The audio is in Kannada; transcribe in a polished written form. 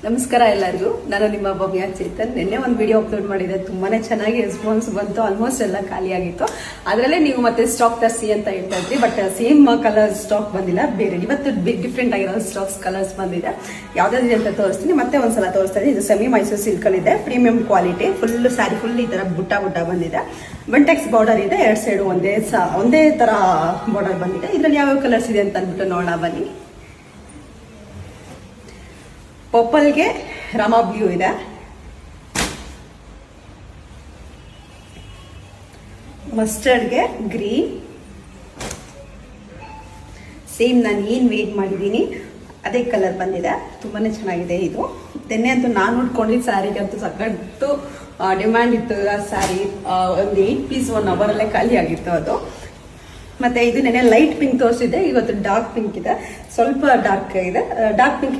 ನಮಸ್ಕಾರ ಎಲ್ಲರಿಗೂ. ನಾನು ನಿಮ್ಮ ಭವ್ಯ ಚೇತನ್. ನಿನ್ನೆ ಒಂದು ವಿಡಿಯೋ ಅಪ್ಲೋಡ್ ಮಾಡಿದೆ, ತುಂಬಾನೇ ಚೆನ್ನಾಗಿ ರೆಸ್ಪಾನ್ಸ್ ಬಂತು. ಆಲ್ಮೋಸ್ಟ್ ಎಲ್ಲ ಖಾಲಿ ಆಗಿತ್ತು. ಅದರಲ್ಲೇ ನೀವು ಮತ್ತೆ ಸ್ಟಾಕ್ ತರಿಸಿ ಅಂತ ಹೇಳ್ತಾ ಇದ್ರಿ, ಬಟ್ ಸೇಮ್ ಕಲರ್ ಸ್ಟಾಕ್ ಬಂದಿಲ್ಲ, ಬೇರೆ ಇವತ್ತು ಡಿಫ್ರೆಂಟ್ ಆಗಿರೋ ಸ್ಟಾಕ್ಸ್ ಕಲರ್ಸ್ ಬಂದಿದೆ. ಯಾವ್ದಾದ್ರು ಅಂತ ತೋರಿಸ್ತೀನಿ, ಮತ್ತೆ ಒಂದ್ಸಲ ತೋರಿಸ್ತಾ ಇದ್ದೀನಿ. ಇದು ಸೆಮಿ ಮೈಸೂರು ಸಿಲ್ಕ್ ಅಲ್ಲಿ ಇದೆ, premium quality, full sari full ಈ ತರ ಬುಟ್ಟ ಬಂದಿದೆ. ಬಂಟೆಕ್ಸ್ ಬಾರ್ಡರ್ ಇದೆ, ಎರಡ್ ಸೈಡ್ ಒಂದೇ ತರ ಬಾರ್ಡರ್ ಬಂದಿದೆ. ಇದ್ರಲ್ಲಿ ಯಾವ ಕಲರ್ಸ್ ಇದೆ ಅಂತ ಅಂದ್ಬಿಟ್ಟು ನೋಡೋಣ ಬನ್ನಿ. ಪರ್ಪಲ್ಗೆ ರಾಮಾ ಬ್ಲೂ ಇದೆ, ಮಸ್ಟರ್ಡ್ಗೆ ಗ್ರೀನ್. ಸೇಮ್ ನಾನು ಏನ್ ವೇಟ್ ಮಾಡಿದ್ದೀನಿ ಅದೇ ಕಲರ್ ಬಂದಿದೆ, ತುಂಬಾನೇ ಚೆನ್ನಾಗಿದೆ. ಇದು ತೆನ್ನೆ ಅಂತೂ ನಾನು ಉಟ್ಕೊಂಡಿದ್ದ ಸ್ಯಾರಿಗೆ ಅಂತೂ ಸಕ್ಕತ್ತು ಡಿಮ್ಯಾಂಡ್ ಇತ್ತು. ಆ ಸ್ಯಾರಿ ಒಂದು 8 ಪೀಸ್ 1 ಅವರ್ ಅಲ್ಲೇ ಖಾಲಿ ಆಗಿತ್ತು ಅದು. ಮತ್ತೆ ಇದು ನೆನೆ ಲೈಟ್ ಪಿಂಕ್ ತೋರಿಸಿದೆ, ಇವತ್ತು ಡಾರ್ಕ್ ಪಿಂಕ್ ಇದೆ, ಸ್ವಲ್ಪ ಡಾರ್ಕ್ ಇದೆ. Dark pink